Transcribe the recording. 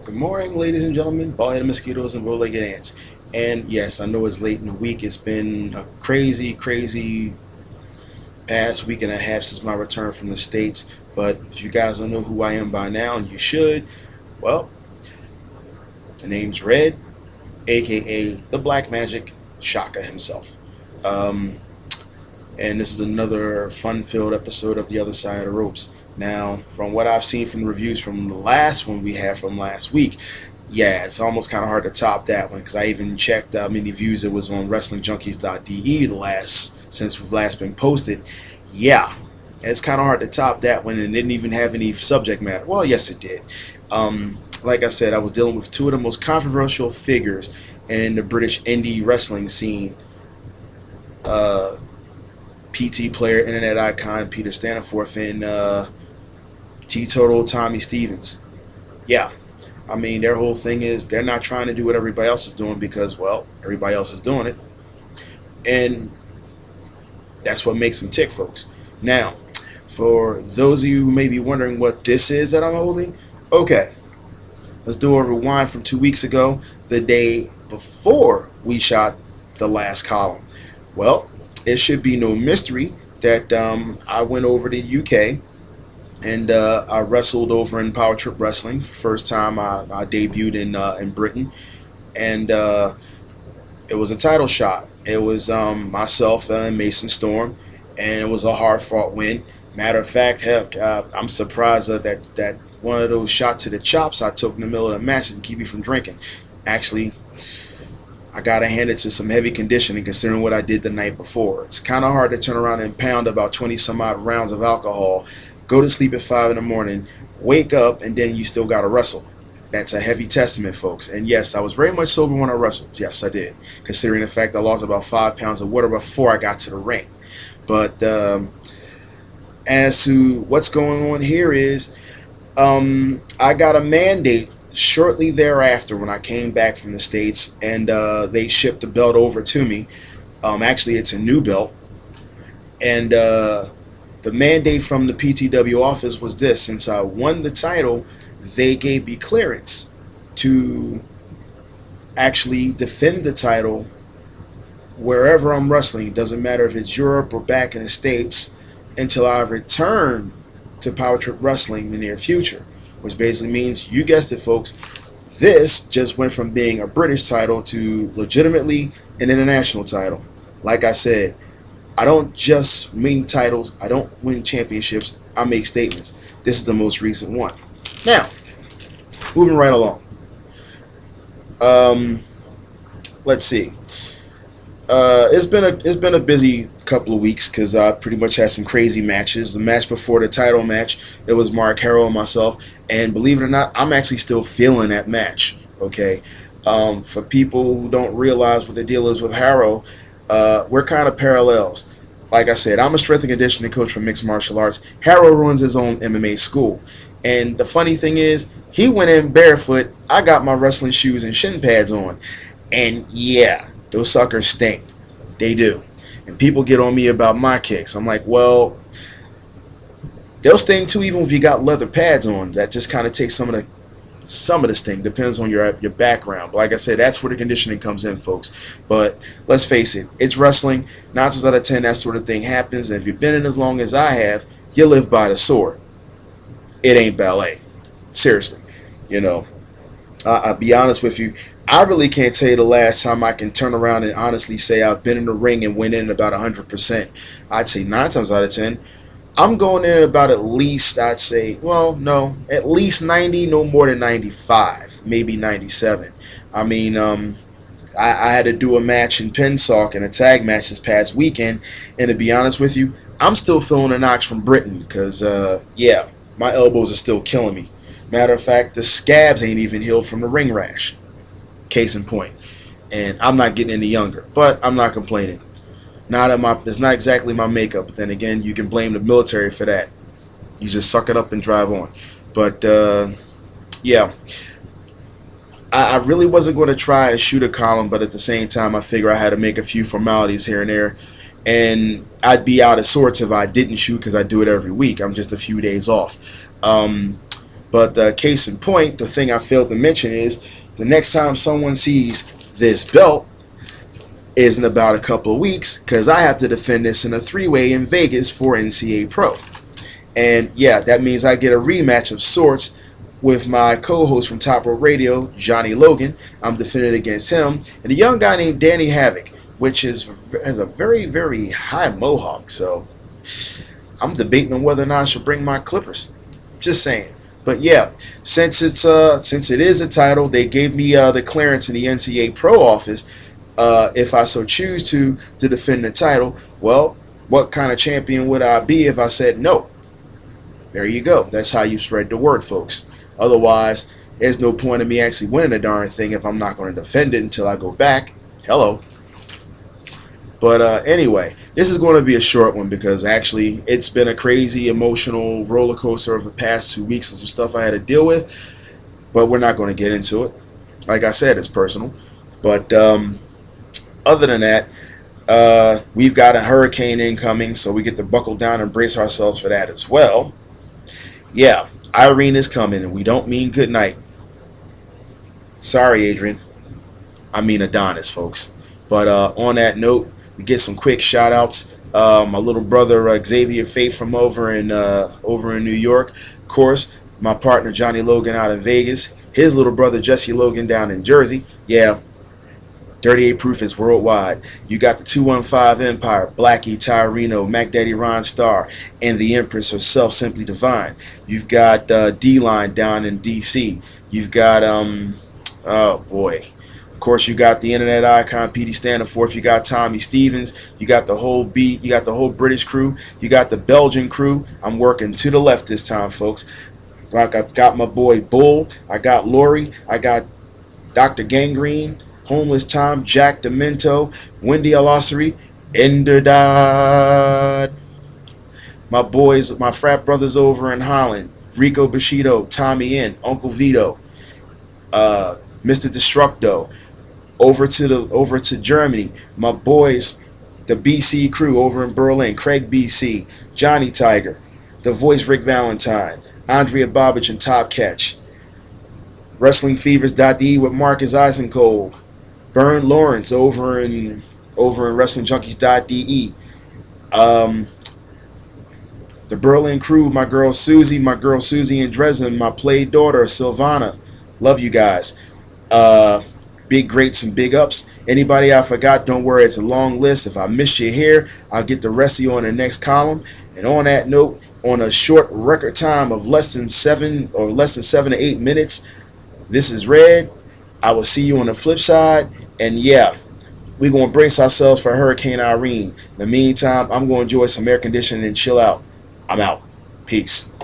Good morning, ladies and gentlemen, bald-headed mosquitoes and bow-legged ants. And yes, I know it's late in the week. It's been a crazy, crazy past week and a half since my return from the States. But if you guys don't know who I am by now, and you should, well, the name's Red, aka the Black Magic Shaka himself. Um, and this is another fun-filled episode of The Other Side of the Ropes. Now, from what I've seen from the reviews from the last one we had from last week, yeah, it's almost kind of hard to top that one because I even checked how many views it was on WrestlingJunkies.de since we've last been posted. Yeah, it's kind of hard to top that one, and it didn't even have any subject matter. Well, yes, it did. Like I said, I was dealing with two of the most controversial figures in the British indie wrestling scene. PT player, internet icon Peter Staniforth, and teetotal Tommy Stevens. Yeah, I mean, their whole thing is they're not trying to do what everybody else is doing because, well, everybody else is doing it. And that's what makes them tick, folks. Now, for those of you who may be wondering what this is that I'm holding, okay, let's do a rewind from 2 weeks ago, the day before we shot the last column. Well, it should be no mystery that I went over to UK and I wrestled over in Power Trip Wrestling. First time I debuted in Britain, and it was a title shot. It was myself and Mason Storm, and it was a hard-fought win. Matter of fact, heck, I'm surprised that one of those shots to the chops I took in the middle of the match didn't keep me from drinking. Actually, I gotta hand it to some heavy conditioning considering what I did the night before. It's kind of hard to turn around and pound about 20 some odd rounds of alcohol, go to sleep at 5 in the morning, wake up, and then you still gotta wrestle. That's a heavy testament, folks. And yes, I was very much sober when I wrestled. Yes, I did, considering the fact I lost about 5 pounds of water before I got to the ring. But as to what's going on here is I got a mandate shortly thereafter when I came back from the States, and they shipped the belt over to me. Actually, it's a new belt, and the mandate from the PTW office was this: since I won the title, they gave me clearance to actually defend the title wherever I'm wrestling. It doesn't matter if it's Europe or back in the States until I return to Power Trip Wrestling in the near future. Which basically means, you guessed it, folks, this just went from being a British title to legitimately an international title. Like I said, I don't just win titles, I don't win championships, I make statements. This is the most recent one. Now, moving right along. Let's see. It's been a busy couple of weeks because I pretty much had some crazy matches. The match before the title match, it was Mark Harrow and myself, and believe it or not, I'm actually still feeling that match. Okay, for people who don't realize what the deal is with Harrow, we're kind of parallels. Like I said, I'm a strength and conditioning coach for mixed martial arts. Harrow runs his own MMA school, and the funny thing is, he went in barefoot. I got my wrestling shoes and shin pads on, and yeah, those suckers stink. They do. And people get on me about my kicks. I'm like, well, they'll sting too even if you got leather pads on. That just kind of takes some of the sting. Depends on your background. But like I said, that's where the conditioning comes in, folks. But let's face it, it's wrestling. 9 times out of 10, that sort of thing happens. And if you've been in as long as I have, you live by the sword. It ain't ballet. Seriously. You know, I'll be honest with you. I really can't tell you the last time I can turn around and honestly say I've been in the ring and went in about 100%. I'd say 9 times out of 10, I'm going in about at least, I'd say, well, no, at least 90, no more than 95, maybe 97. I mean, I had to do a match in Pensacola and a tag match this past weekend, and to be honest with you, I'm still feeling the knocks from Britain because, yeah, my elbows are still killing me. Matter of fact, the scabs ain't even healed from the ring rash. Case in point. And I'm not getting any younger, but I'm not complaining. It's not exactly my makeup, but then again, you can blame the military for that. You just suck it up and drive on. But yeah, I really wasn't going to try to shoot a column, but at the same time, I figure I had to make a few formalities here and there, and I'd be out of sorts if I didn't shoot because I do it every week. I'm just a few days off. But case in point, the thing I failed to mention is the next time someone sees this belt is in about a couple of weeks, because I have to defend this in a three-way in Vegas for NCAA Pro. And yeah, that means I get a rematch of sorts with my co-host from Top Rope Radio, Johnny Logan. I'm defending against him and a young guy named Danny Havoc, which has a very, very high mohawk. So I'm debating on whether or not I should bring my clippers. Just saying. But yeah, since it is a title, they gave me the clearance in the NCAA Pro office. If I so choose to defend the title, well, what kind of champion would I be if I said no? There you go. That's how you spread the word, folks. Otherwise, there's no point in me actually winning the darn thing if I'm not going to defend it until I go back. Hello. But anyway, this is going to be a short one because actually it's been a crazy emotional roller coaster over the past 2 weeks of some stuff I had to deal with. But we're not going to get into it. Like I said, it's personal. But other than that, we've got a hurricane incoming, so we get to buckle down and brace ourselves for that as well. Yeah, Irene is coming, and we don't mean good night. Sorry, Adrian. I mean Adonis, folks. But on that note, we get some quick shout-outs. My little brother Xavier Faith from over in New York. Of course, my partner Johnny Logan out in Vegas. His little brother Jesse Logan down in Jersey. Yeah. 38 Proof is worldwide. You got the 215 Empire, Blackie, Tyreno, Mac Daddy Ron Starr, and the Empress herself, Simply Divine. You've got D-Line down in D.C. You've got, oh boy. Of course, you got the internet icon, Petey Staniforth. You got Tommy Stevens. You got the whole beat. You got the whole British crew. You got the Belgian crew. I'm working to the left this time, folks. I got my boy Bull. I got Lori. I got Dr. Gangrene. Homeless Tom, Jack Demento, Wendy Alossery, Enderdad. My boys, my frat brothers over in Holland, Rico Bushido, Tommy N, Uncle Vito, Mr. Destructo. Over to Germany, my boys, the BC crew over in Berlin, Craig BC, Johnny Tiger, the voice Rick Valentine, Andrea Bobbich and Top Catch, WrestlingFevers.de with Marcus Eisenkole, Bern Lawrence over in WrestlingJunkies.de. The Berlin crew, my girl Susie in Dresden, my play daughter Silvana. Love you guys. Big greats and big ups. Anybody I forgot, don't worry, it's a long list. If I missed you here, I'll get the rest of you on the next column. And on that note, on a short record time of less than 7 to 8 minutes, this is Red. I will see you on the flip side. And yeah, we're going to brace ourselves for Hurricane Irene. In the meantime, I'm going to enjoy some air conditioning and chill out. I'm out. Peace.